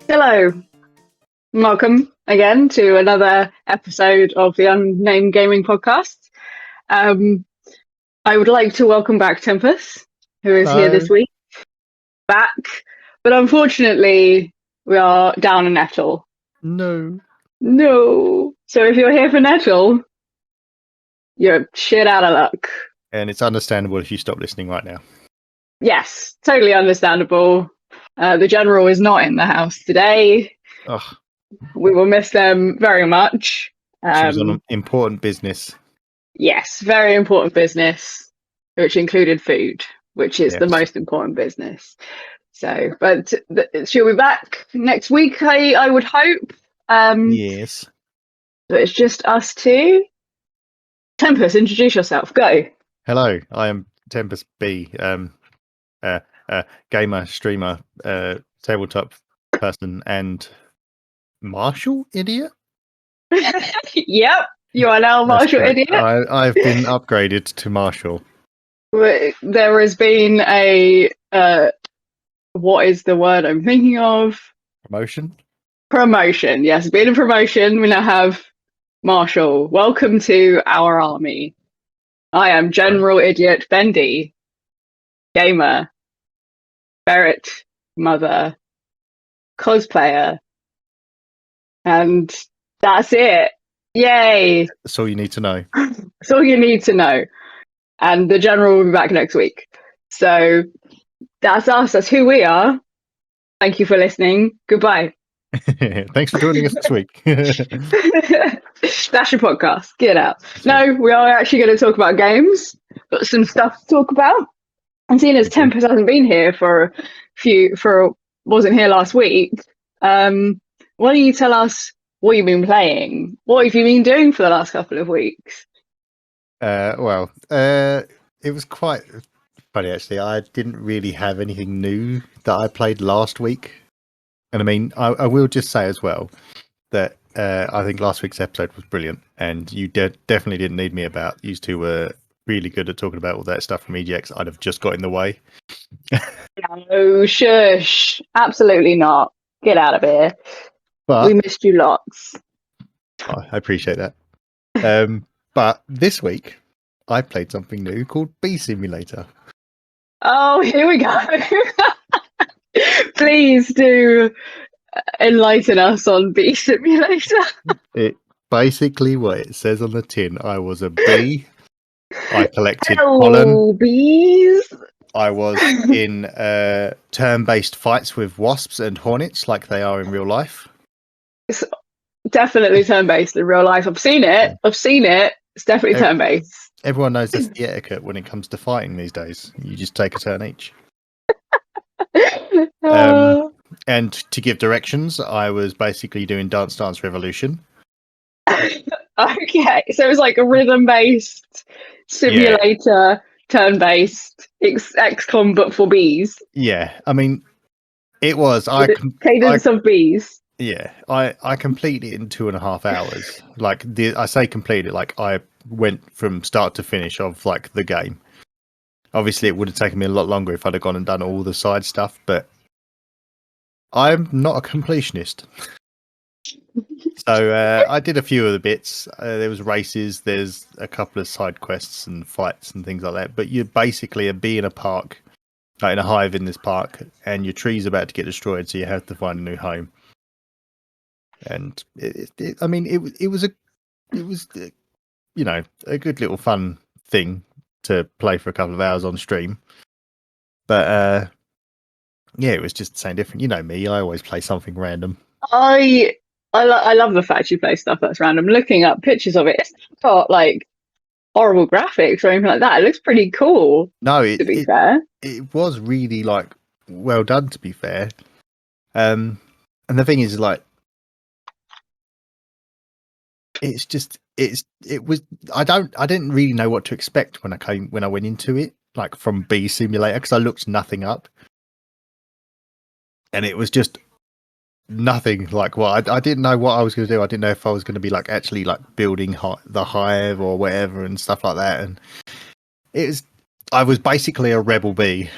Hello, welcome again to another episode of the Unnamed Gaming Podcast. I would like to welcome back Tempus, who is here this week, back, but unfortunately we are down a nettle. No. So if you're here for nettle, you're shit out of luck. And it's understandable if you stop listening right now. Yes, totally understandable. The General is not in the house today. Ugh. We will miss them very much. She was on important business. Yes, very important business, which included food, which is the most important business. So, but she'll be back next week, I would hope. Yes. But it's just us two. Tempus, introduce yourself. Go. Hello, I am Tempus B. Gamer, streamer, tabletop person, and Marshall idiot. Yep, you are now Marshall idiot. I've been upgraded to Marshall. There has been a what is the word I'm thinking of? Promotion. Yes, it's been a promotion. We now have Marshall. Welcome to our army. I am General Idiot Bendy, gamer, ferret mother, cosplayer, and that's it. Yay! That's all you need to know. That's all you need to know. And the General will be back next week. So that's us. That's who we are. Thank you for listening. Goodbye. Thanks for joining us this week. That's your podcast. Get out. No, we are actually going to talk about games. Got some stuff to talk about. And seeing as Tempus hasn't been here wasn't here last week, why don't you tell us what you've been playing? What have you been doing for the last couple of weeks? It was quite funny actually. I didn't really have anything new that I played last week. And I mean, I will just say as well that I think last week's episode was brilliant, and you definitely didn't need me about. You two were really good at talking about all that stuff from EGX. I'd have just got in the way. No, shush. Absolutely not. Get out of here. But we missed you lots. I appreciate that. But this week, I played something new called Bee Simulator. Oh, here we go. Please do enlighten us on Bee Simulator. It basically what it says on the tin. I was a bee. I collected pollen. Bees. I was in turn-based fights with wasps and hornets like they are in real life. It's definitely turn-based in real life. I've seen it. It's definitely turn-based. Everyone knows that's the etiquette when it comes to fighting these days. You just take a turn each. And to give directions, I was basically doing Dance Dance Revolution. Okay, so it was like a rhythm-based simulator, turn-based XCOM, but for bees. Yeah, I mean, it was. Cadence of bees. Yeah, I completed it in 2.5 hours. Like I say completed, like I went from start to finish of like the game. Obviously, it would have taken me a lot longer if I'd have gone and done all the side stuff, but I'm not a completionist. So I did a few of the bits. There was races, there's a couple of side quests and fights and things like that. But you're basically a bee in a park, like in a hive in this park, and your tree's about to get destroyed, so you have to find a new home. And it was a good little fun thing to play for a couple of hours on stream. But it was just saying different. You know me, I always play something random. I love the fact you play stuff that's random. Looking up pictures of it, it's not like horrible graphics or anything like that. It looks pretty cool. No, to be fair, it was really like well done. To be fair, and the thing is, like, it was. I didn't really know what to expect when I went into it, like from Bee Simulator, because I looked nothing up, and it was just nothing like what I didn't know what I was going to do. I didn't know if I was going to be like actually like building the hive or whatever and stuff like that. And I was basically a rebel bee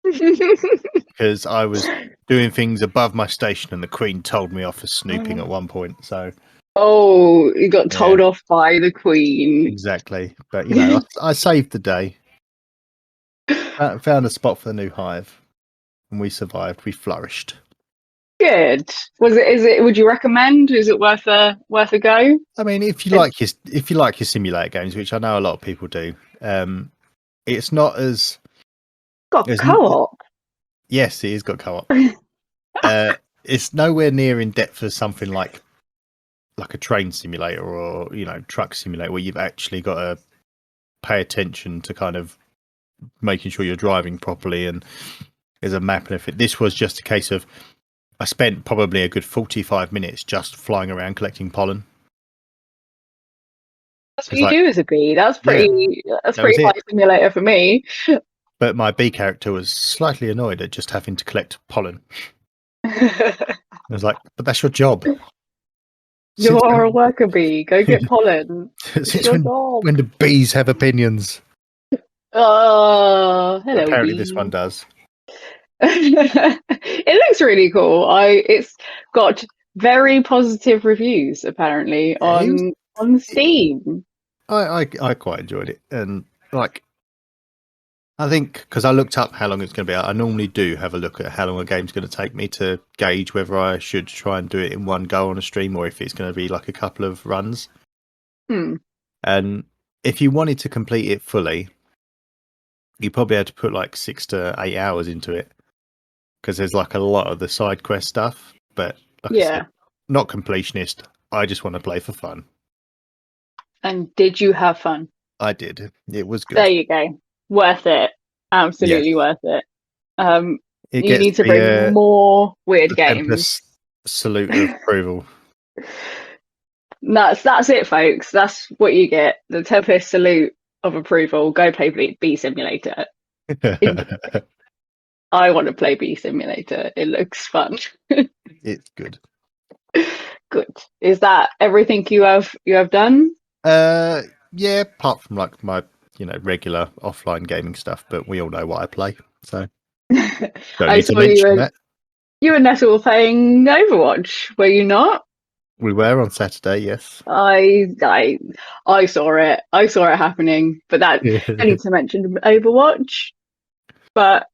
because I was doing things above my station, and the Queen told me off for snooping at one point. So Oh, you got Yeah. told off by the Queen. exactly, but you know, I saved the day. Found a spot for the new hive, and we survived. We flourished. Good. Was it? Is it? Would you recommend? Is it worth a go? I mean, if you like your simulator games, which I know a lot of people do, it's not as Got as co-op. yes, it has got co-op. It's nowhere near in depth as something like a train simulator or truck simulator, where you've actually got to pay attention to kind of making sure you're driving properly, and there's a map and everything. This was just a case of I spent probably a good 45 minutes just flying around collecting pollen. That's what you do as a bee. That's pretty. That's that was pretty high simulator for me. But my bee character was slightly annoyed at just having to collect pollen. I was like, but that's your job. You're a worker bee. Go get pollen. Since when do bees have opinions? Oh, hello. Apparently, bee. this one does. It looks really cool. It's got very positive reviews apparently on Steam. I quite enjoyed it, and I think because I looked up how long it's going to be. I normally do have a look at how long a game's going to take me to gauge whether I should try and do it in one go on a stream or if it's going to be like a couple of runs. And if you wanted to complete it fully, you probably had to put like 6 to 8 hours into it, because there's like a lot of the side quest stuff. But like I said, not completionist. I just want to play for fun. And did you have fun? I did. It was good. There you go. Worth it. Absolutely worth it. You need to bring more weird games. Tempus salute of approval. That's it, folks. That's what you get. The Tempest salute of approval. Go play Bee Simulator. I want to play Bee Simulator. It looks fun. It's good. Good. Is that everything you have done? Yeah, apart from like my regular offline gaming stuff, but we all know what I play, so don't need to mention that. You and Nettle were playing Overwatch, were you not? We were on Saturday, yes. I saw it. I saw it happening, but that I need to mention Overwatch. But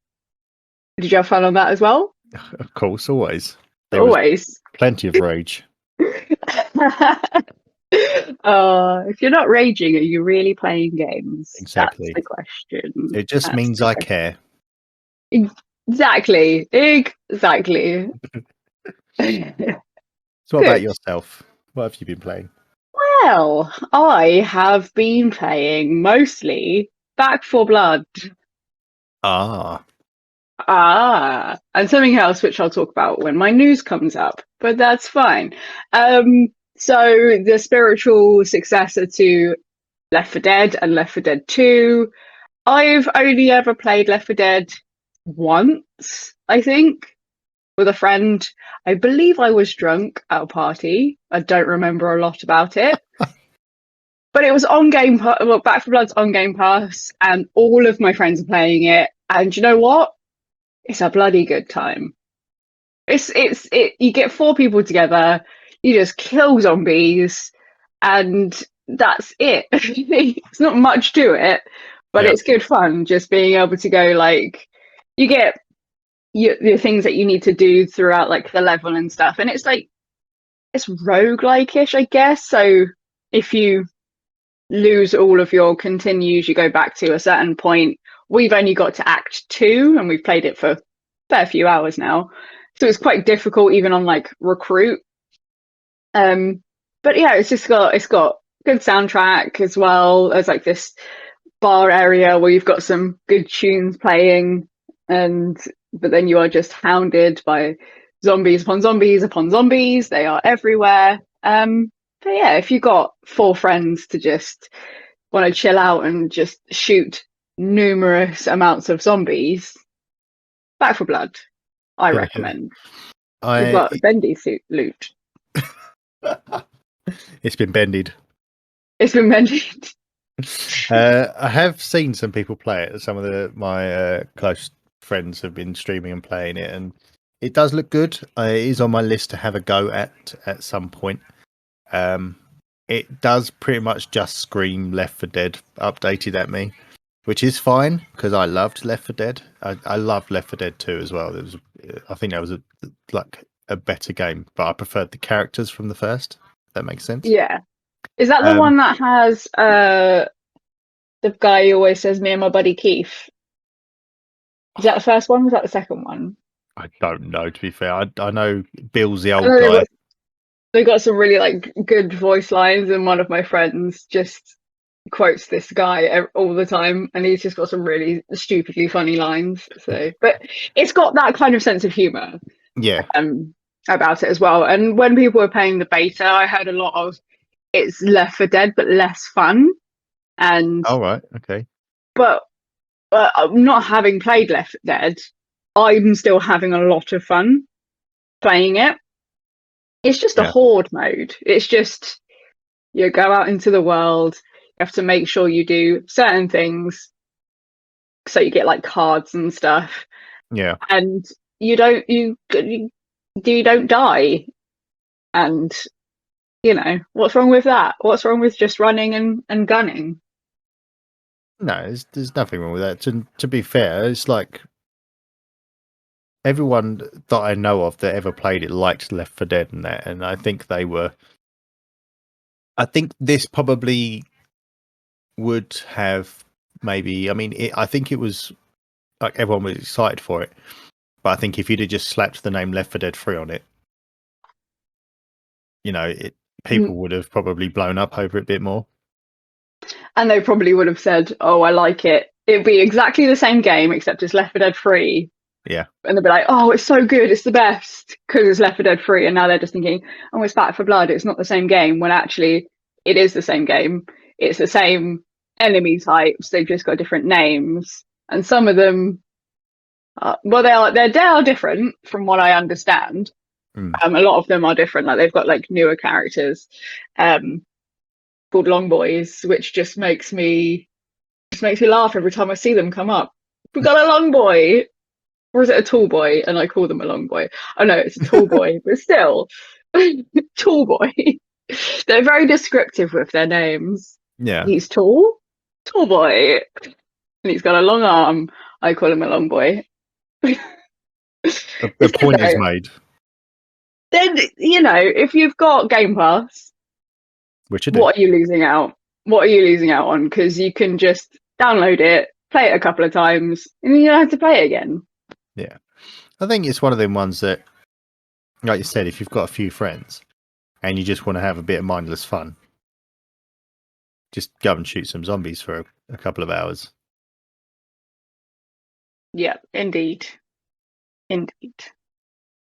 did you have fun on that as well? Of course, always. Always. Plenty of rage. If you're not raging, are you really playing games? Exactly. That's the question. It just means I care. Exactly. So what about yourself? What have you been playing? Well, I have been playing mostly Back 4 Blood. And something else which I'll talk about when my news comes up, but that's fine. So the spiritual successor to Left 4 Dead and Left 4 Dead 2. I've only ever played Left 4 Dead once, I think, with a friend. I believe I was drunk at a party. I don't remember a lot about it. But it was on Game Pass. Well, Back 4 Blood's on Game Pass, and all of my friends are playing it. And you know what? It's a bloody good time. You get 4 people together, you just kill zombies, and that's it. It's not much to it, but it's good fun just being able to go, like, you get the things that you need to do throughout like the level and stuff, and it's like it's roguelike-ish, I guess. So if you lose all of your continues, you go back to a certain point. We've only got to Act 2 and we've played it for a fair few hours now, so it's quite difficult even on like recruit. But yeah, it's got good soundtrack as well. There's like this bar area where you've got some good tunes playing, but then you are just hounded by zombies upon zombies upon zombies. They are everywhere. But yeah, if you've got 4 friends to just want to chill out and just shoot numerous amounts of zombies, Back 4 Blood, I recommend. You've got Bendy suit loot. It's been bendied. It's been bendied. I have seen some people play it. Some of my close friends have been streaming and playing it, and It does look good. It is on my list to have a go at some point. It does pretty much just scream Left 4 Dead updated at me, which is fine because I loved Left 4 Dead. I loved Left 4 Dead 2 as well. I think that was a better game, but I preferred the characters from the first. If that makes sense. Yeah. Is that the one that has the guy who always says me and my buddy Keith? Is that the first one? Or was that the second one? I don't know, to be fair. I know Bill's the old I know guy. they got some really like good voice lines, and one of my friends just quotes this guy all the time, and he's just got some really stupidly funny lines. So, but it's got that kind of sense of humor, Yeah. About it as well. And when people were playing the beta, I heard a lot of it's Left 4 Dead but less fun. And All right. Okay. but not having played Left 4 Dead, I'm still having a lot of fun playing it. It's just a horde mode. It's just you go out into the world. You have to make sure you do certain things, so you get like cards and stuff. Yeah. And you don't die. And what's wrong with that? What's wrong with just running and gunning? No, there's nothing wrong with that. To be fair, it's like everyone that I know of that ever played it liked Left 4 Dead and that, and I think they were. I think this probably would have maybe. I mean, I think it was like everyone was excited for it, but I think if you'd have just slapped the name Left 4 Dead 3 on it, people would have probably blown up over it a bit more. And they probably would have said, "Oh, I like it. It'd be exactly the same game except it's Left 4 Dead 3." Yeah. And they'd be like, "Oh, it's so good. It's the best because it's Left 4 Dead 3." And now they're just thinking, "Oh, it's Back 4 Blood. It's not the same game." When actually, it is the same game. It's the same enemy types. They've just got different names, and some of them, they are different from what I understand. A lot of them are different. Like they've got like newer characters, called Long Boys, which just makes me laugh every time I see them come up. We got a long boy. Or is it a tall boy? And I call them a long boy. Oh no, it's a tall boy, but still, tall boy. They're very descriptive with their names. Yeah. He's tall boy, and he's got a long arm. I call him a long boy. The point is made. Then if you've got Game Pass, which I do. What are you losing out? What are you losing out on? Because you can just download it, play it a couple of times, and then you don't have to play it again. Yeah. I think it's one of them ones that, like you said, if you've got a few friends and you just want to have a bit of mindless fun, just go and shoot some zombies for a couple of hours. Yeah, indeed.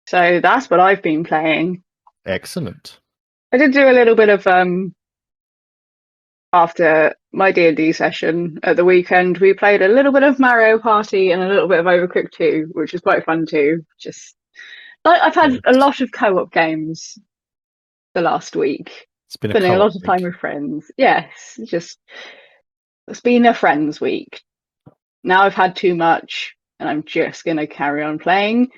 So that's what I've been playing. Excellent. I did do a little bit of after my D&D session at the weekend. We played a little bit of Mario Party and a little bit of Overcooked 2, which was quite fun too. Just I've had a lot of co-op games the last week. It's been spending a lot of time with friends. Yes, it's been a friends week. Now I've had too much, and I'm just going to carry on playing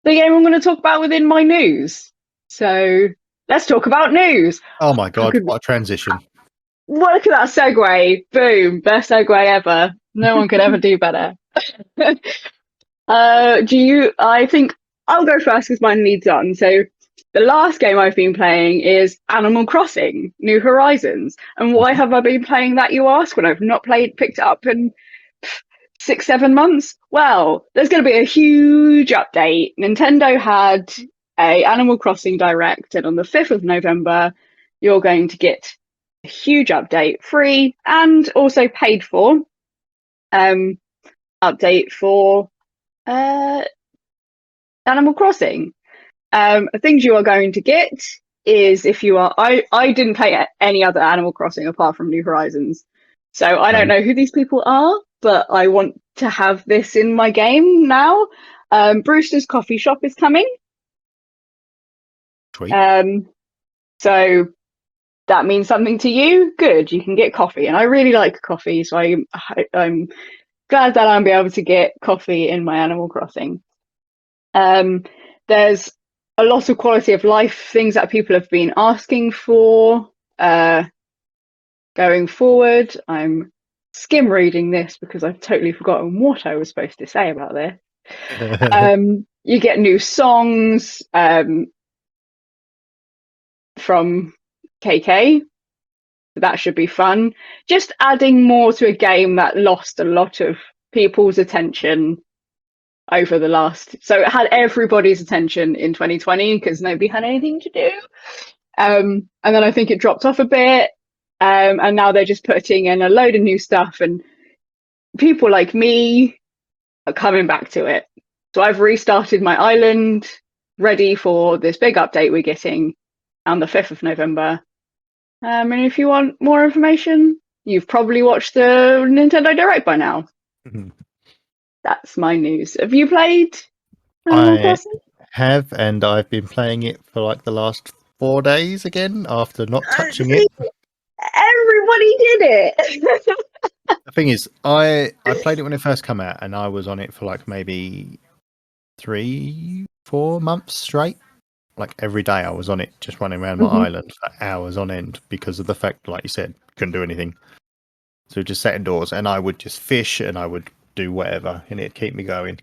the game I'm going to talk about within my news. So let's talk about news. Oh my god, what a transition. Look at that segue. Boom. Best segue ever. No one could ever do better. I think I'll go first because mine leads on. So the last game I've been playing is Animal Crossing New Horizons. And why have I been playing that, you ask, when I've not picked it up in 6-7 months? Well, there's going to be a huge update. Nintendo had a Animal Crossing Direct, and on the 5th of November, you're going to get a huge update, free and also paid for, update for Animal Crossing. Things you are going to get is, if you are, I didn't play any other Animal Crossing apart from New Horizons, so I don't know who these people are, but I want to have this in my game now. Brewster's Coffee Shop is coming. Sweet. So that means something to you. Good, you can get coffee, and I really like coffee, so I'm glad that I'll be able to get coffee in my Animal Crossing. there's a lot of quality of life things that people have been asking for going forward. I'm skim reading this because I've totally forgotten what I was supposed to say about this. You get new songs from KK. That should be fun. Just adding more to a game that lost a lot of people's attention over the last. So it had everybody's attention in 2020 because nobody had anything to do. And then I think it dropped off a bit. And now they're just putting in a load of new stuff, and people like me are coming back to it. So I've restarted my island, ready for this big update we're getting on the 5th of November. And if you want more information, you've probably watched the Nintendo Direct by now. That's my news. Have you played Animal Crossing? Have, and I've been playing it for like the last 4 days again after not touching it. Everybody did it. The thing is, I played it when it first came out, and I was on it for like maybe 3-4 months straight. Like every day I was on it, just running around my island for hours on end because of the fact, like you said, couldn't do anything. So just sat indoors, and I would just fish and I would do whatever, and it'd keep me going.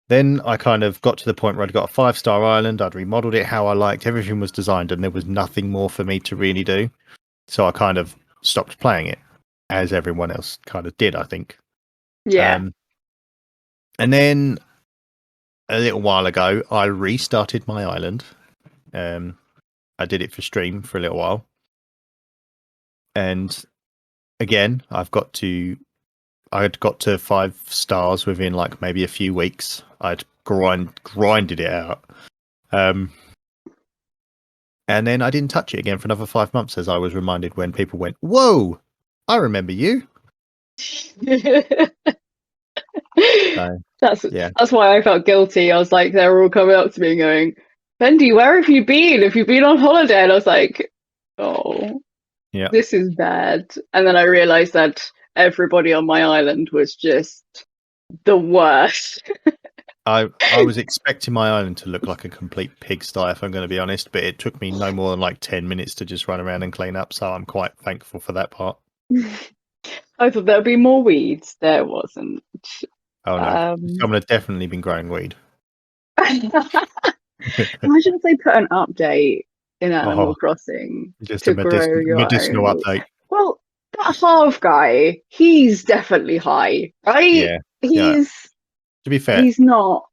Then I kind of got to the point where I'd got a 5-star island. I'd remodeled it how I liked. Everything was designed, and there was nothing more for me to really do. So I kind of stopped playing it, as everyone else kind of did, I think. Yeah. And then a little while ago, I restarted my island. I did it for stream for a little while. And again, I'd got to 5 stars within like maybe a few weeks. I'd grinded it out. And then I didn't touch it again for another 5 months, as I was reminded when people went, "Whoa, I remember you." That's why I felt guilty. I was like, they were all coming up to me and going, "Bendy, where have you been? Have you been on holiday?" And I was like, "Oh, yeah, this is bad." And then I realized that everybody on my island was just the worst. I was expecting my island to look like a complete pigsty, if I'm going to be honest, but it took me no more than like 10 minutes to just run around and clean up, so I'm quite thankful for that part. I thought there'd be more weeds. There wasn't. Oh no, someone had definitely been growing weed. Imagine if they put an update in Animal Crossing just to a grow your medicinal own. update. Well, that half guy, he's definitely high, right? Yeah. To be fair, he's not.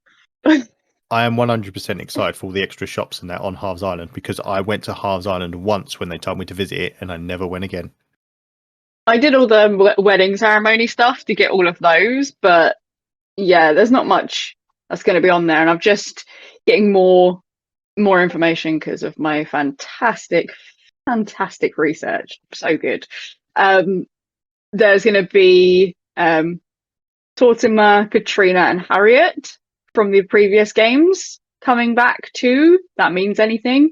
I am 100% excited for all the extra shops and that on Halves Island, because I went to Halves Island once when they told me to visit it, and I never went again. I did all the wedding ceremony stuff to get all of those, but yeah, there's not much that's going to be on there, and I'm just getting more information because of my fantastic research. So good. There's going to be Tortimer, Katrina, and Harriet from the previous games coming back too. That means anything.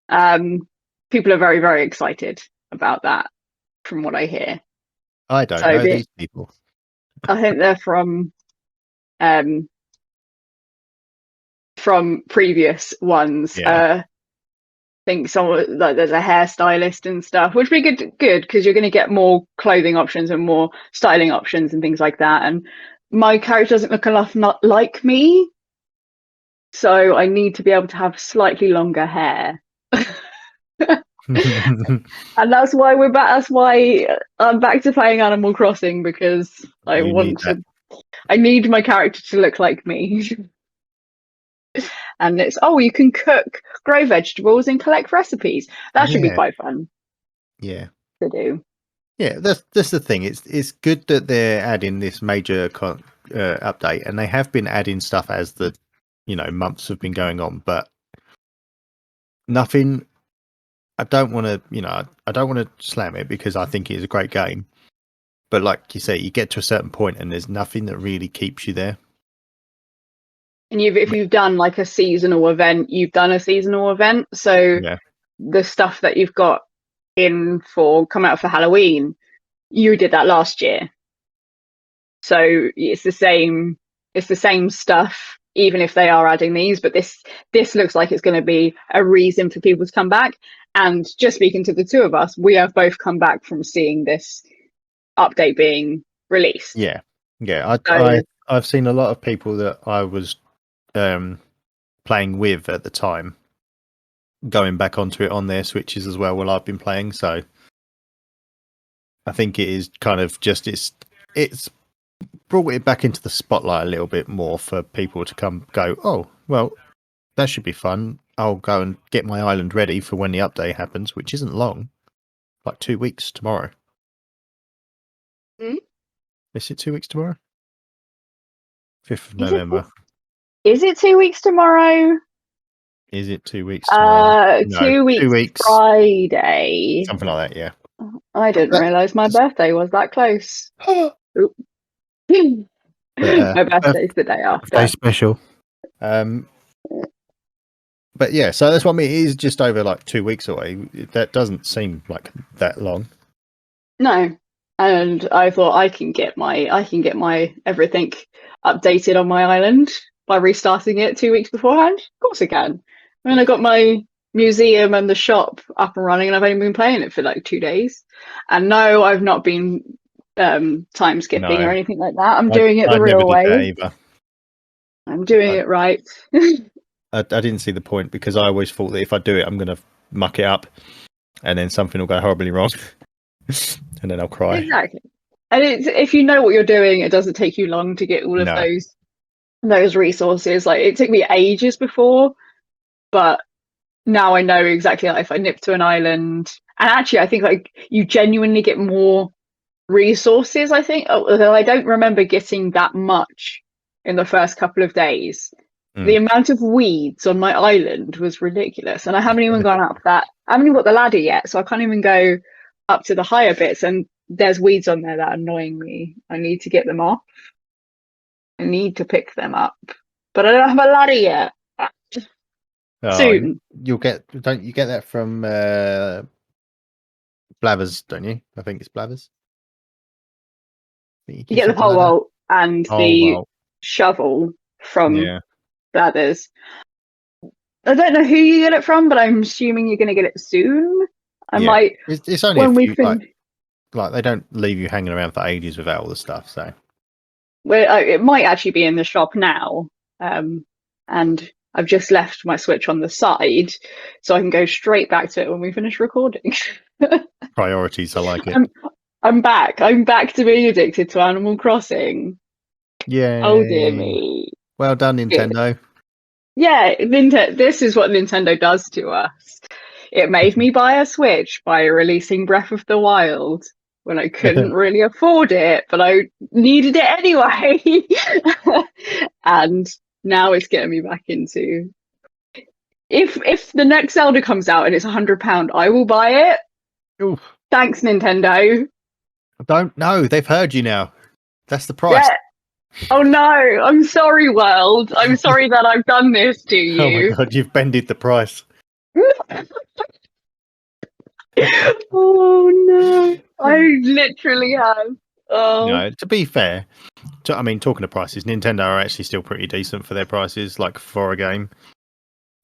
People are very, very excited about that, from what I hear. I don't know these people. I think they're from previous ones. Yeah. I think someone like there's a hairstylist and stuff, which would be good because you're going to get more clothing options and more styling options and things like that. And my character doesn't look enough not like me, so I need to be able to have slightly longer hair. And that's why we're back. That's why I'm back to playing Animal Crossing, because I need my character to look like me. And it's you can cook, grow vegetables, and collect recipes. That should be quite fun. Yeah. To do. Yeah, that's the thing. It's good that they're adding this major update, and they have been adding stuff as the months have been going on, but nothing. I don't want to slam it because I think it is a great game, but like you say, you get to a certain point and there's nothing that really keeps you there. And if you've done like a seasonal event, you've done a seasonal event. So the stuff that you've got come out for Halloween, you did that last year. So it's the same stuff even if they are adding these. But this looks like it's going to be a reason for people to come back. And just speaking to the two of us, we have both come back from seeing this update being released. Yeah. So, I've seen a lot of people that I was playing with at the time going back onto it on their Switches as well while I've been playing. So I think it is kind of just it's brought it back into the spotlight a little bit more for people to go, oh, well, that should be fun. I'll go and get my island ready for when the update happens, which isn't long, like 2 weeks tomorrow. Is it 2 weeks tomorrow? 5th of November. Is it 2 weeks tomorrow? Is it 2 weeks tomorrow? No, 2 weeks, 2 weeks. Friday. Something like that, yeah. I didn't realise my birthday was that close. My birthday's the day after. Birthday special. But yeah, so that's what I mean. It is just over like 2 weeks away. That doesn't seem like that long. No, and I thought I can get my everything updated on my island by restarting it 2 weeks beforehand. Of course I can. I mean, I got my museum and the shop up and running, and I've only been playing it for like 2 days. And no, I've not been time skipping or anything like that. I'm doing it the real way. I'm doing it right. I didn't see the point because I always thought that if I do it, I'm going to muck it up, and then something will go horribly wrong, and then I'll cry. Exactly. And if you know what you're doing, it doesn't take you long to get all of those resources. Like, it took me ages before, but now I know exactly, like, if I nip to an island, and actually I think like you genuinely get more resources, I think, although I don't remember getting that much in the first couple of days. The amount of weeds on my island was ridiculous, and I haven't even gone up that. I haven't even got the ladder yet, so I can't even go up to the higher bits, and there's weeds on there that are annoying me. I need to get them off. I need to pick them up, but I don't have a ladder yet. Soon. Don't you get that from Blathers, don't you? I think it's Blathers. You get the pole vault and the shovel from Blathers. I don't know who you get it from, but I'm assuming you're going to get it soon. Might. It's only when we can. Like they don't leave you hanging around for ages without all the stuff. So, well, it might actually be in the shop now, and I've just left my Switch on the side, so I can go straight back to it when we finish recording. Priorities, I like it. I'm back. I'm back to being addicted to Animal Crossing. Yeah. Oh dear me. Well done, Nintendo. Yeah, this is what Nintendo does to us. It made me buy a Switch by releasing Breath of the Wild when I couldn't really afford it, but I needed it anyway. And now it's getting me back into. If the next Zelda comes out and it's £100, I will buy it. Oof. Thanks, Nintendo. I don't know. They've heard you now. That's the price. Yeah. Oh no, I'm sorry, world. I'm sorry that I've done this to you. Oh my god, you've bended the price. Oh no, I literally have. Oh. No, to be fair, I mean, talking of prices, Nintendo are actually still pretty decent for their prices, like for a game,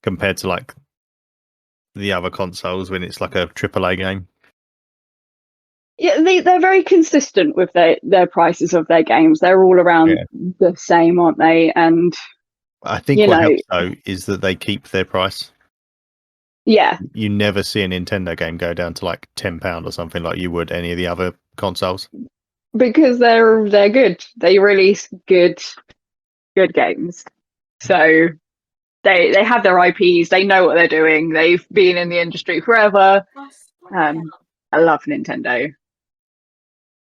compared to like the other consoles when it's like a AAA game. Yeah, they're very consistent with their prices of their games. They're all around the same, aren't they? And I think what helps though is that they keep their price. Yeah. You never see a Nintendo game go down to like £10 or something like you would any of the other consoles. Because they're good. They release good games. So they have their IPs, they know what they're doing, they've been in the industry forever. I love Nintendo.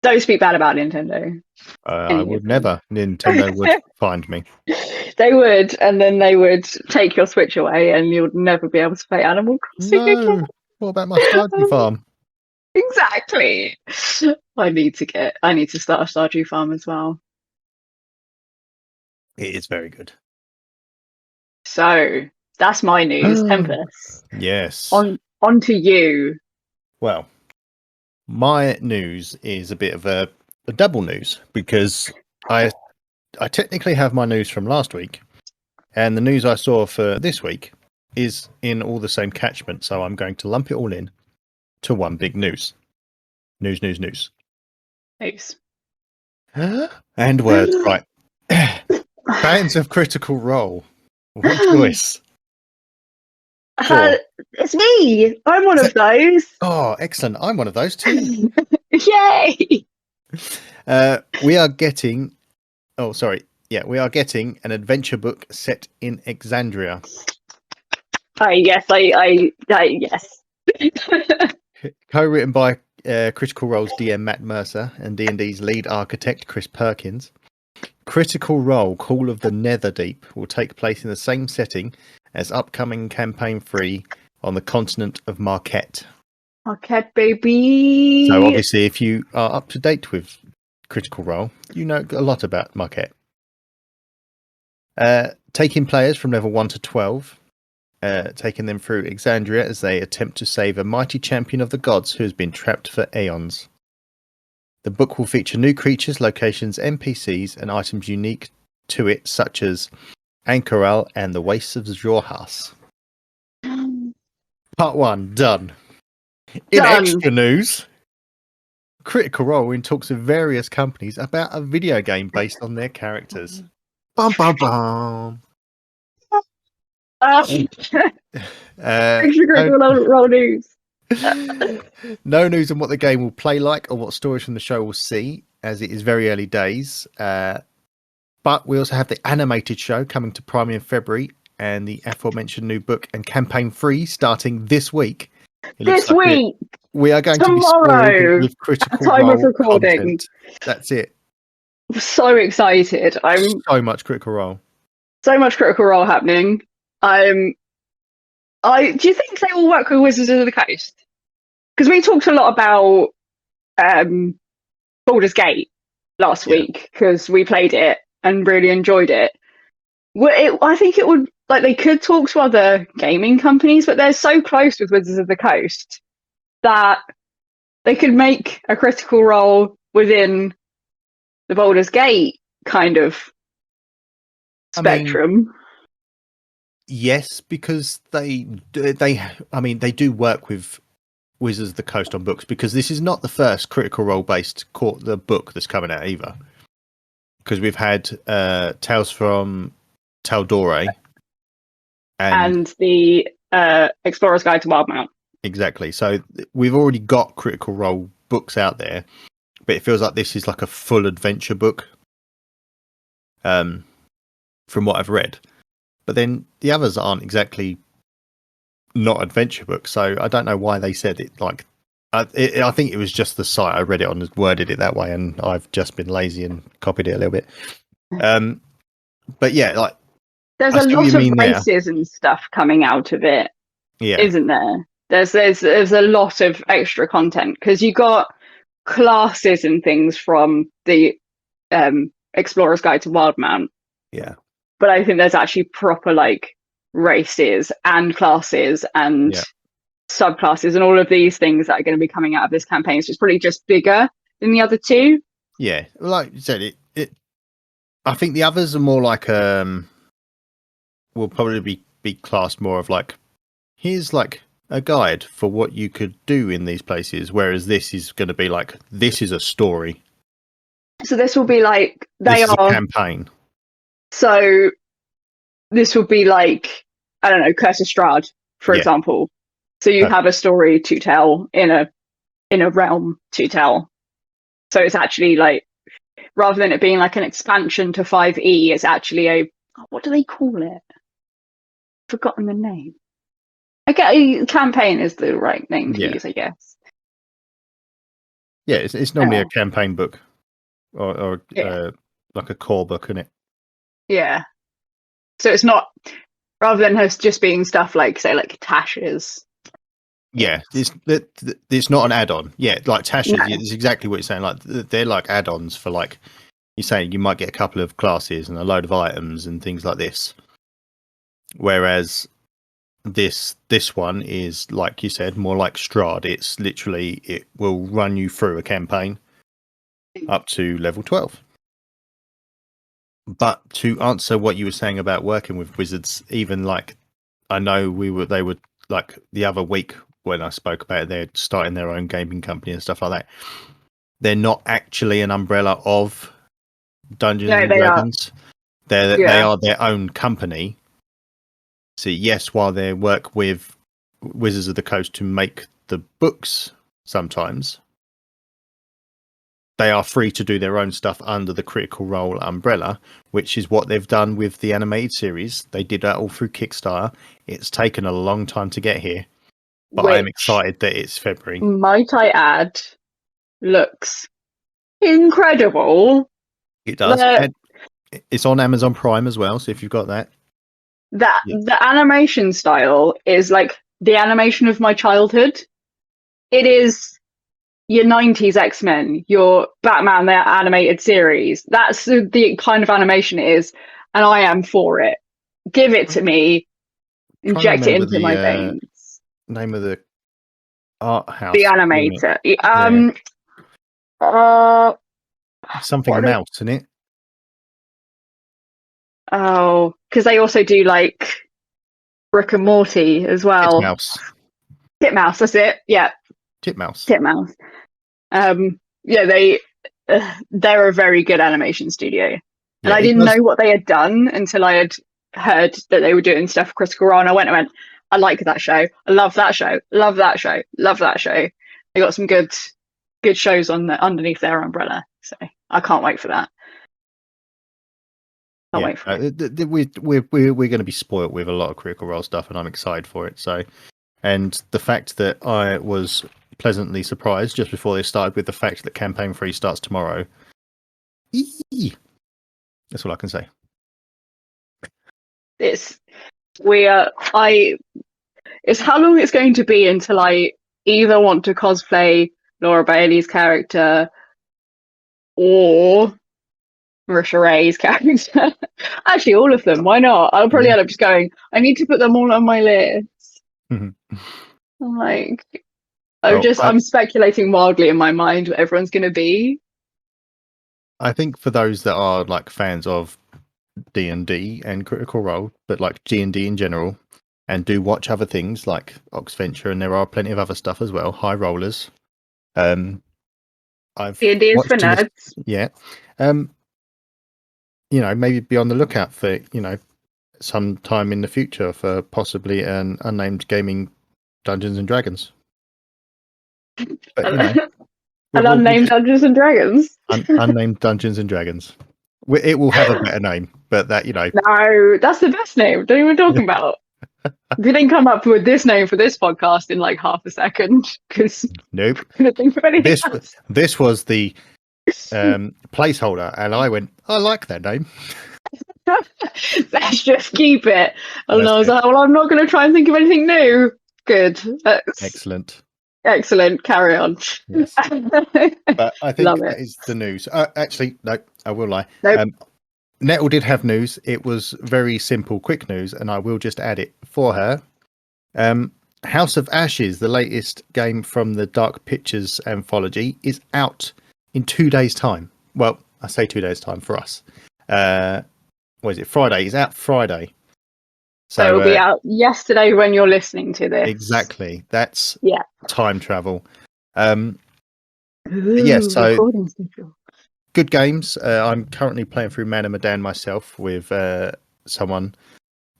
Don't speak bad about Nintendo. I would never. Nintendo would find me. They would, and then they would take your Switch away, and you'd never be able to play Animal Crossing again. What about my Stardew Farm? Exactly. I need to start a Stardew Farm as well. It is very good. So that's my news, Tempus. Yes. On to you. Well, my news is a bit of a double news because I technically have my news from last week, And the news I saw for this week is in all the same catchment, so I'm going to lump it all in to one big news. News. Nice. And words, right. Fans of Critical Role. What choice? For... It's me. I'm one of those. Oh, excellent. I'm one of those too. Yay! We are getting... Oh, sorry. Yeah, we are getting an adventure book set in Exandria. Yes. Yes. Co-written by Critical Role's DM Matt Mercer and D&D's lead architect Chris Perkins. Critical Role Call of the Netherdeep will take place in the same setting as upcoming campaign 3 on the continent of Marquette. Marquette, baby! So obviously if you are up to date with Critical Role, you know a lot about Marquette. Taking players from level 1 to 12, taking them through Exandria as they attempt to save a mighty champion of the gods who has been trapped for aeons. The book will feature new creatures, locations, NPCs, and items unique to it, such as Anchoral and the Wastes of Xhorhas. Part 1, done. In extra news, Critical Role in talks with various companies about a video game based on their characters. Bum bum bum. Roll news. No news on what the game will play like or what stories from the show we'll see, as it is very early days. But we also have the animated show coming to Prime in February, and the aforementioned new book and campaign 3 starting this week. This week, we are going tomorrow, to be spoiled with Critical time Role of recording. Content. That's it. I'm so excited. I'm so much Critical Role. So much Critical Role happening. Do you think they will work with Wizards of the Coast? Because we talked a lot about Baldur's Gate last week because we played it and really enjoyed it. I think it would, like, they could talk to other gaming companies, but they're so close with Wizards of the Coast that they could make a Critical Role within the Baldur's Gate kind of spectrum. Yes, because they do work with Wizards of the Coast on books, because this is not the first Critical Role based the book that's coming out either. Because we've had Tales from Taldore and the Explorer's Guide to Wildmount. Exactly. So we've already got Critical Role books out there, but it feels like this is like a full adventure book. From what I've read. But then the others aren't exactly not adventure books, so I don't know why they said it like. I think it was just the site I read it on worded it that way, and I've just been lazy and copied it a little bit. But yeah, like there's a lot of races and stuff coming out of it, isn't there? There's a lot of extra content because you got classes and things from the Explorer's Guide to Wildmount. Yeah. But I think there's actually proper like races and classes and subclasses and all of these things that are going to be coming out of this campaign. So it's probably just bigger than the other two. Yeah, like you said, it. I think the others are more like will probably be classed more of like, here's like a guide for what you could do in these places, whereas this is going to be like, this is a story. So this will be like this is a campaign. So this would be like, I don't know, Curse of Strahd, for example. So you have a story to tell in a realm to tell. So it's actually like, rather than it being like an expansion to 5e, it's actually what do they call it? Forgotten the name. Campaign is the right name to use, I guess. Yeah, it's normally a campaign book or like a core book, isn't it? Yeah. So it's not, rather than just being stuff like, say, like Tasha's. Yeah, it's not an add-on. Yeah, like Tasha's, it's exactly what you're saying. Like they're like add-ons for, like, you're saying you might get a couple of classes and a load of items and things like this. Whereas this one is, like you said, more like Strahd. It's literally, it will run you through a campaign up to level 12. But to answer what you were saying about working with Wizards, even like I know they were like the other week when I spoke about it, they're starting their own gaming company and stuff like that. They're not actually an umbrella of Dungeons No, and they are. Dragons. They are their own company. So yes, while they work with Wizards of the Coast to make the books sometimes, they are free to do their own stuff under the Critical Role umbrella, which is what they've done with the animated series. They did that all through Kickstarter. It's taken a long time to get here, but I am Which, excited that it's February. might I add, looks incredible. It does. The And it's on Amazon Prime as well, so if you've got that. Yeah. the animation style is like the animation of my childhood. It is your 90s X-Men, your Batman, the animated series. That's the kind of animation it is, and I am for it. Give it to me. Trying to Inject it remember into my the veins. name of the art The house doing it. animator. Yeah. Uh, Something what are Mouse, isn't it? oh, because they also do like Rick and Morty as well. Titmouse. Titmouse, that's it. Yeah, Titmouse. Titmouse. Yeah, they're a very good animation studio, and Yeah, I it didn't does. know what they had done until I had heard that they were doing stuff for Critical Role. And I went, I like that show. I love that show. Love that show. Love that show. They got some good shows on underneath their umbrella, so I can't wait for that. Can't Yeah, wait for it. we're going to be spoilt with a lot of Critical Role stuff, and I'm excited for it. So, and the fact that I was pleasantly surprised just before they started with the fact that Campaign 3 starts tomorrow. Eee. That's all I can say. It's it's how long it's going to be until I either want to cosplay Laura Bailey's character or Marisha Ray's character. Actually, all of them. Why not? I'll probably end up just going, I need to put them all on my list. I'm like, Well, I'm speculating wildly in my mind what everyone's going to be. I think for those that are like fans of D&D and Critical Role, but like D&D in general, and do watch other things like Oxventure, and there are plenty of other stuff as well, High Rollers. I've D&D is for watched nerds. yeah. You know, maybe be on the lookout for, you know, some time in the future for possibly an unnamed gaming Dungeons and Dragons. But you know, An unnamed Dungeons and Dragons. Unnamed Dungeons and Dragons. It will have a better name, but that, you know. No, that's the best name. What are you talking about? We didn't come up with this name for this podcast in like half a second because Nope. I couldn't think of anything else. This was the placeholder, and I went, I like that name. Let's just keep it. And That's I was it. like, well, I'm not going to try and think of anything new. Good. Excellent. Excellent. Carry on. Yes. But I think Love that it. is the news. Actually, no, I will lie. Nope. Nettle did have news. It was very simple, quick news, and I will just add it for her. House of Ashes, the latest game from the Dark Pictures anthology, is out in 2 days' time. Well, I say 2 days' time for us. What is it? Friday. It's out Friday. So it'll be out yesterday when you're listening to this. Exactly. That's yeah. Time travel. Ooh, yes, so good games. I'm currently playing through Man of Medan myself with someone.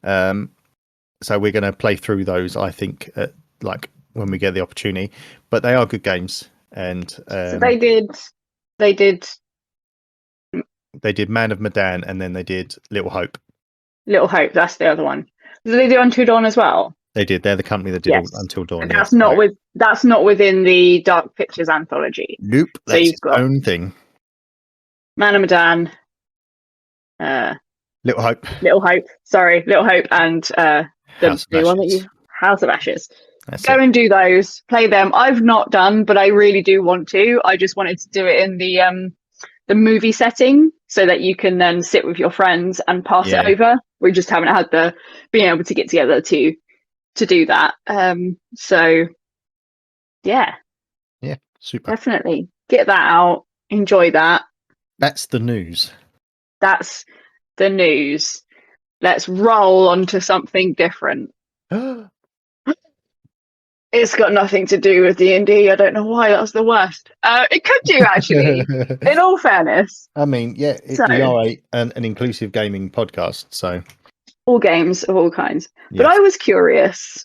So we're going to play through those, I think, like when we get the opportunity. But they are good games, and so they did Man of Medan, and then they did Little Hope. Little Hope, that's the other one. Did they do Until Dawn as well? They did. They're the company that did Until Dawn. That's that's not within the Dark Pictures anthology. Nope, that's its own thing. Man of Medan, Little Hope. Sorry, Little Hope, and the one that House of Ashes. Go and do those. Play them. I've not done, but I really do want to. I just wanted to do it in the movie setting so that you can then sit with your friends and pass it over. We just haven't had being able to get together to do that. So yeah, super. Definitely get that out. Enjoy that. That's the news. That's the news. Let's roll onto something different. It's got nothing to do with D&D. I don't know why that's the worst. It could do, actually, in all fairness. I mean, yeah, So, we are an inclusive gaming podcast, so all games of all kinds. But yes. I was curious,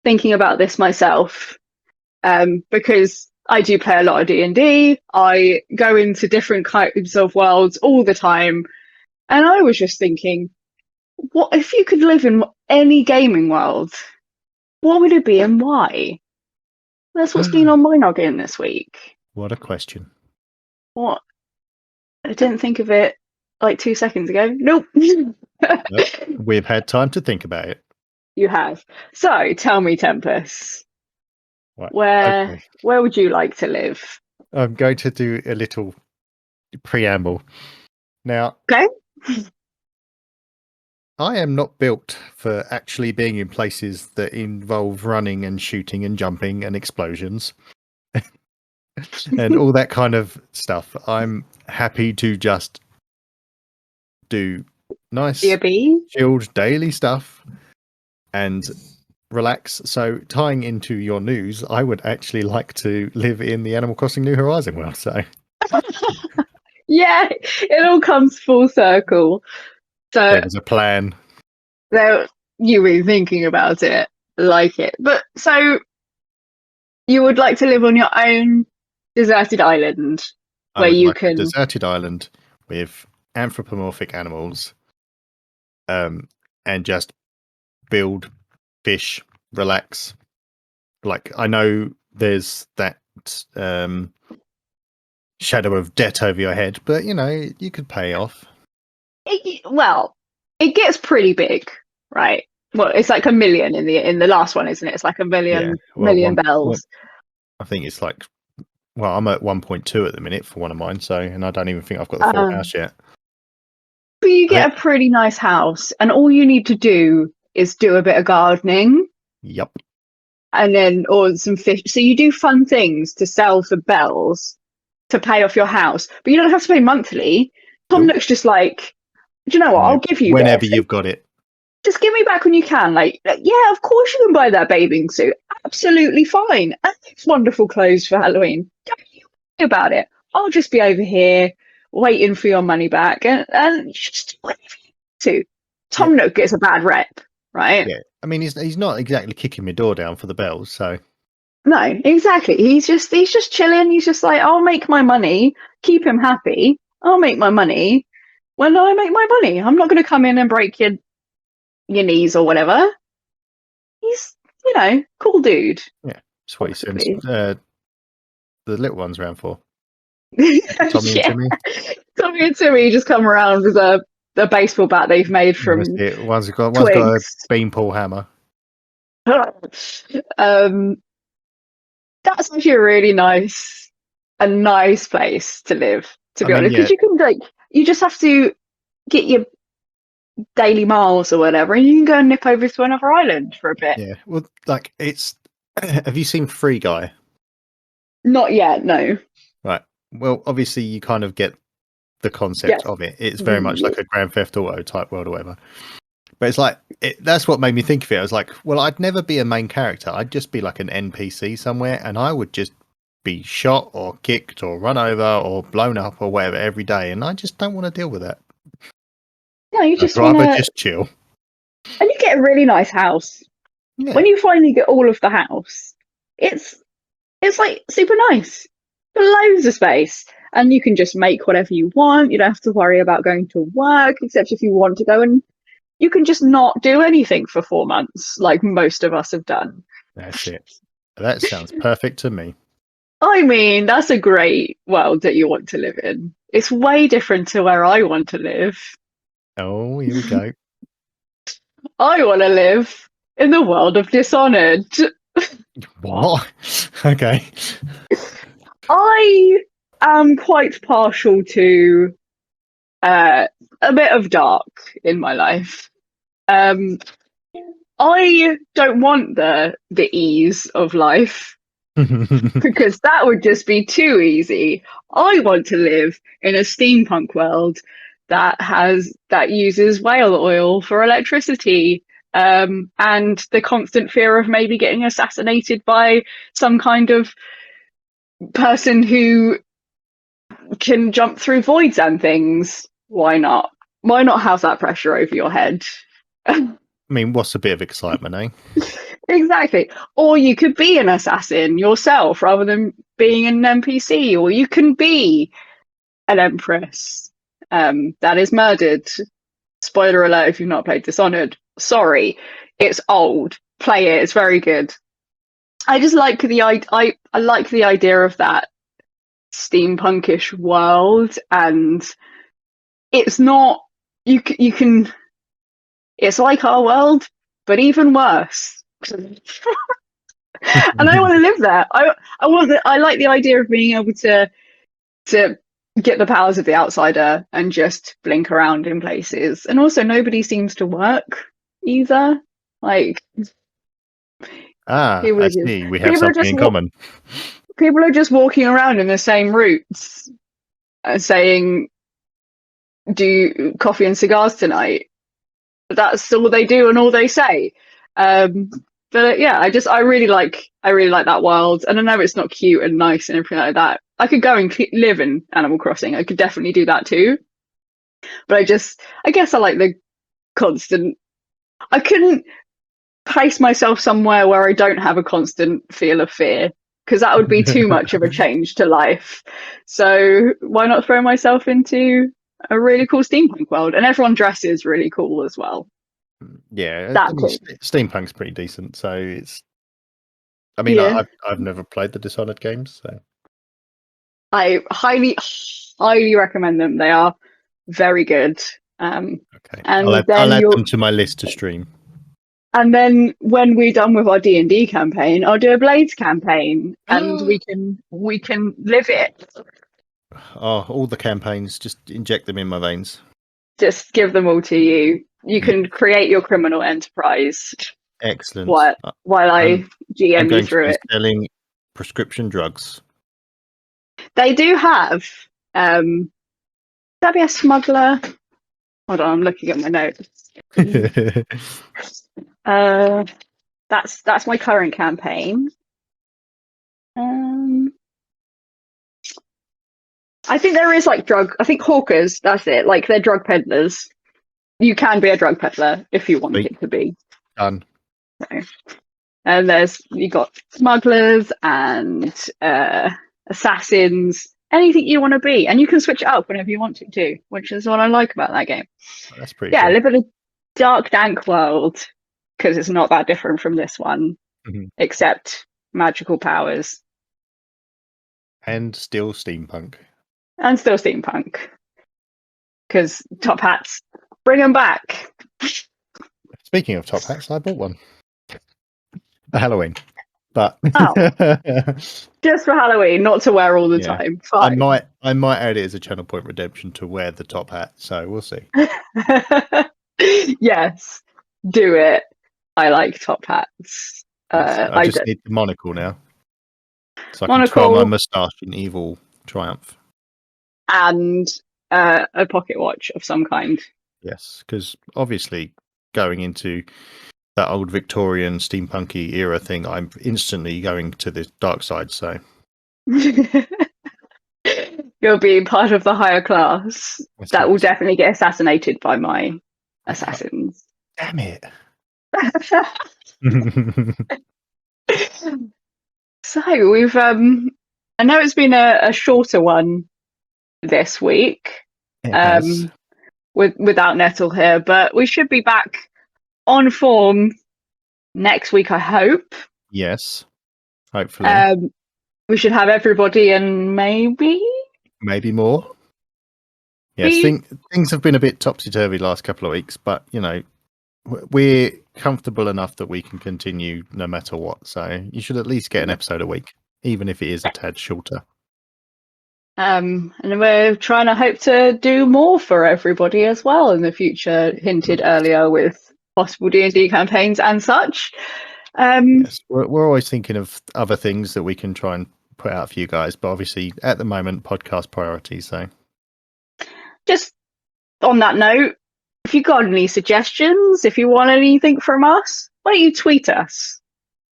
thinking about this myself, because I do play a lot of D&D. I go into different kinds of worlds all the time. And I was just thinking, what if you could live in any gaming world? What would it be and why? That's what's been on my noggin this week. What a question. What? I didn't think of it like 2 seconds ago. Nope. Well, we've had time to think about it. You have. So tell me, Tempus, Right. where would you like to live? I'm going to do a little preamble. Now, Okay. I am not built for actually being in places that involve running and shooting and jumping and explosions and all that kind of stuff. I'm happy to just do nice, chilled daily stuff and relax. So, tying into your news, I would actually like to live in the Animal Crossing New Horizon world. So, yeah, it all comes full circle. So there was a plan. There, you were thinking about it, like it. But so you would like to live on your own deserted island where you can a deserted island with anthropomorphic animals, and just build, fish, relax. Like, I know there's that shadow of debt over your head, but you could pay off. It gets pretty big, right? Well, it's like 1 million in the last one, isn't it? It's like 1 million, million bells. I think it's like, well, I'm at 1.2 at the minute for one of mine, and I don't even think I've got the full house yet. But you get a pretty nice house, and all you need to do is do a bit of gardening. Yep. And then, or some fish. So you do fun things to sell for bells to pay off your house, but you don't have to pay monthly. Tom Nook's just like, do you know what? I'll give you whenever you've got it. Just give me back when you can. Like, yeah, of course you can buy that bathing suit. Absolutely fine. And it's wonderful clothes for Halloween. Don't you worry about it. I'll just be over here waiting for your money back, and just do whatever you to. Tom Nook gets a bad rep, right? Yeah, I mean, he's not exactly kicking my door down for the bells, so. No, exactly. He's just chilling. He's just like, I'll make my money. Keep him happy. I'll make my money when I make my money. I'm not going to come in and break your knees or whatever. He's, cool dude. Yeah, that's what he sends the little ones around for. Tommy and Timmy just come around with a baseball bat they've made from one's got a beanpole hammer. That's actually a really nice place to live, to be honest, because you can you just have to get your daily miles or whatever, and you can go and nip over to another island for a bit. Yeah, well, it's. Have you seen Free Guy? Not yet, no. Right. Well, obviously, you kind of get the concept of it. It's very much like a Grand Theft Auto type world or whatever. But it's like, that's what made me think of it. I was like, well, I'd never be a main character. I'd just be like an NPC somewhere, and I would just be shot or kicked or run over or blown up or whatever every day, and I just don't want to deal with that. No, you just I'd rather just chill. And you get a really nice house. Yeah. When you finally get all of the house, it's like super nice. Loads of space. And you can just make whatever you want. You don't have to worry about going to work, except if you want to go, and you can just not do anything for 4 months, like most of us have done. That's it. That sounds perfect to me. I mean, that's a great world that you want to live in. It's way different to where I want to live. Oh, here we go. I want to live in the world of Dishonored. What? Okay. I am quite partial to a bit of dark in my life. I don't want the ease of life because that would just be too easy. I want to live in a steampunk world that uses whale oil for electricity, and the constant fear of maybe getting assassinated by some kind of person who can jump through voids and things. Why not? Why not have that pressure over your head? I mean, what's a bit of excitement, eh? Exactly. Or you could be an assassin yourself rather than being an NPC, or you can be an empress that is murdered. Spoiler alert if you've not played Dishonored. Sorry, it's old. Play it. It's very good. I just like I like the idea of that steampunkish world, and it's not you can it's like our world, but even worse. And I want to live there. I like the idea of being able to get the powers of the outsider and just blink around in places. And also, nobody seems to work either. Like, I see. We have people are something just in common. people are just walking around in the same routes, saying, "Do coffee and cigars tonight?" That's all they do and all they say. But yeah, I really like that world, and I know it's not cute and nice and everything like that. I could go and live in Animal Crossing. I could definitely do that too. But I guess I like the constant. I couldn't place myself somewhere where I don't have a constant feel of fear, because that would be too much of a change to life. So why not throw myself into a really cool steampunk world? And everyone dresses really cool as well. Yeah, That I mean, cool. steampunk's pretty decent. So it's. I mean, Yeah. I've never played the Dishonored games, so I highly recommend them. They are very good. okay. And I'll then add them to my list to stream. and then when we're done with our D&D campaign, I'll do a Blades campaign, and we can live it. Oh, all the campaigns, just inject them in my veins. Just give them all to you. You can create your criminal enterprise Excellent. while I I'm GM you going to through be it. selling prescription drugs. They do have that be a smuggler? Hold on, I'm looking at my notes. That's my current campaign. I think there is like I think hawkers, that's it. Like they're drug peddlers. You can be a drug peddler if you want it to be. Done. So, and you got smugglers and assassins, anything you want to be, and you can switch it up whenever you want to too, which is what I like about that game. That's pretty Yeah, cool. live in a dark, dank world, because it's not that different from this one, except magical powers. And still steampunk. And still steampunk. Because top hats, bring them back. Speaking of top hats, I bought one. For Halloween. But just for Halloween, not to wear all the time. Fine. I might add it as a channel point redemption to wear the top hat, so we'll see. Yes, do it. I like top hats. I just need the monocle now. So I monocle, can twirl my moustache in evil triumph. And a pocket watch of some kind. Yes, because obviously going into that old Victorian steampunky era thing, I'm instantly going to the dark side, so you'll be part of the higher class that will definitely get assassinated by my assassins. Damn it. So we've I know it's been a shorter one this week. Without Nettle here, but we should be back on form next week, I hope. Yes, hopefully. We should have everybody, and maybe more. Yes, things have been a bit topsy-turvy last couple of weeks, but you know, we're comfortable enough that we can continue no matter what. So you should at least get an episode a week, even if it is a tad shorter. And we're trying to hope to do more for everybody as well in the future, hinted earlier with possible D&D campaigns and such. Yes, we're always thinking of other things that we can try and put out for you guys, but obviously at the moment, podcast priority. So just on that note, if you got any suggestions, if you want anything from us, why don't you tweet us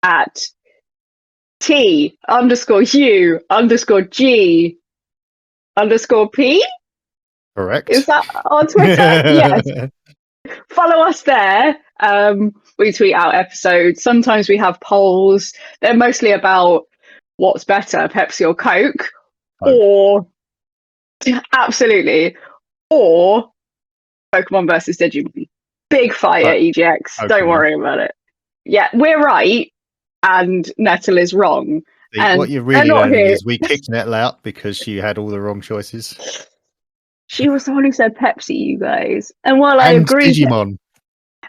at T_U_G_P? Correct. Is that on Twitter? Yes. Follow us there. We tweet out episodes. Sometimes we have polls. They're mostly about what's better, Pepsi or Coke, or absolutely, or Pokemon versus Digimon. Big fight at EGX. Pokemon. Don't worry about it. Yeah, we're right, and Nettle is wrong. See, And what you're really not learning here. is we kicked Nettle out because she had all the wrong choices. She was the one who said Pepsi, you guys. And while I And agree, Digimon.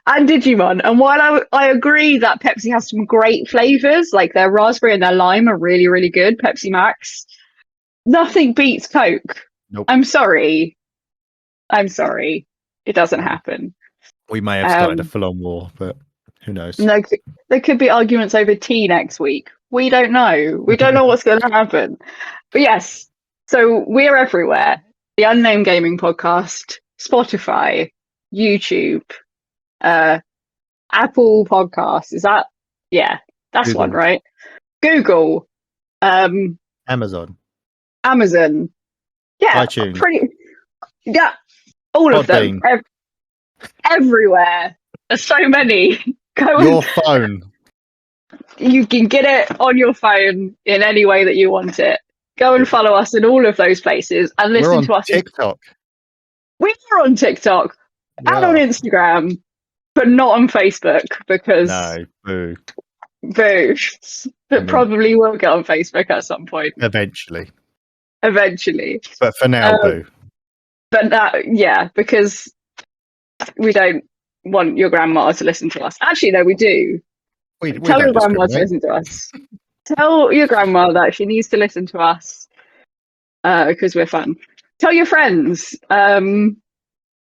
and Digimon, and while I agree that Pepsi has some great flavors, like their raspberry and their lime are really, really good. Pepsi Max, nothing beats Coke. Nope. I'm sorry. It doesn't happen. We may have started a full-on war, but who knows? No, there could be arguments over tea next week. We don't know. We don't know what's going to happen. But yes, so we're everywhere. The Unnamed Gaming Podcast, Spotify, YouTube, Apple Podcasts. Is that? Yeah, that's Google. one, right? Google, Amazon. Yeah, iTunes. all of them. Everywhere. There's so many. Your phone. You can get it on your phone in any way that you want it. Go and follow us in all of those places and listen to us. TikTok. We're on TikTok and on Instagram, but not on Facebook because boo. But probably will get on Facebook at some point. Eventually. But for now, boo. But because we don't want your grandma to listen to us. Actually, no, we do. Tell your grandma to listen to us. Tell your grandma that she needs to listen to us because we're fun. Tell your friends.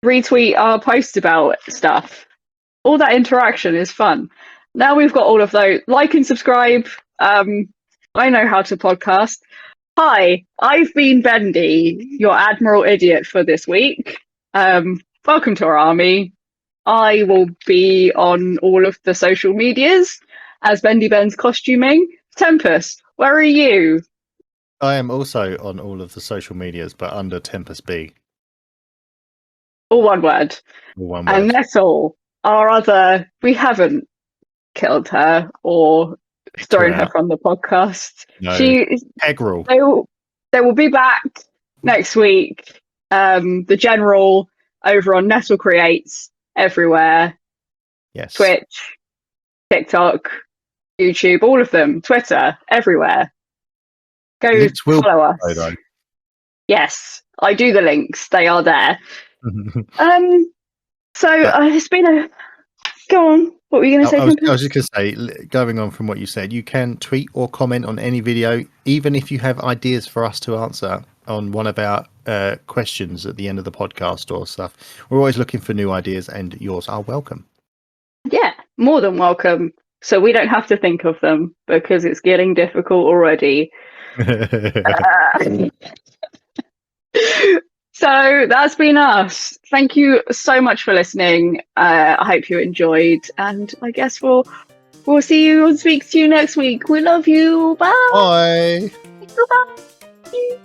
Retweet our posts about stuff. All that interaction is fun. Now we've got all of those. Like and subscribe. I know how to podcast. Hi, I've been Bendy, your Admiral Idiot for this week. Welcome to our army. I will be on all of the social medias as Bendy Ben's costuming. Tempus, where are you? I am also on all of the social medias, but under Tempus B. All one word. And Nettle, our other, we haven't killed her or thrown her from the podcast. No. She integral. They will be back next week. The general over on Nettle Creates everywhere. Yes. Twitch, TikTok, YouTube, all of them, Twitter, everywhere. Go follow us. Though. Yes, I do the links. They are there. It's been a... Go on. What were you going to say? I was just going to say, going on from what you said, you can tweet or comment on any video, even if you have ideas for us to answer on one of our questions at the end of the podcast or stuff. We're always looking for new ideas, and yours are welcome. Yeah, more than welcome. So we don't have to think of them because it's getting difficult already. So that's been us. Thank you so much for listening. I hope you enjoyed, and I guess we'll see you and speak to you next week. We love you. Bye. Bye. Bye.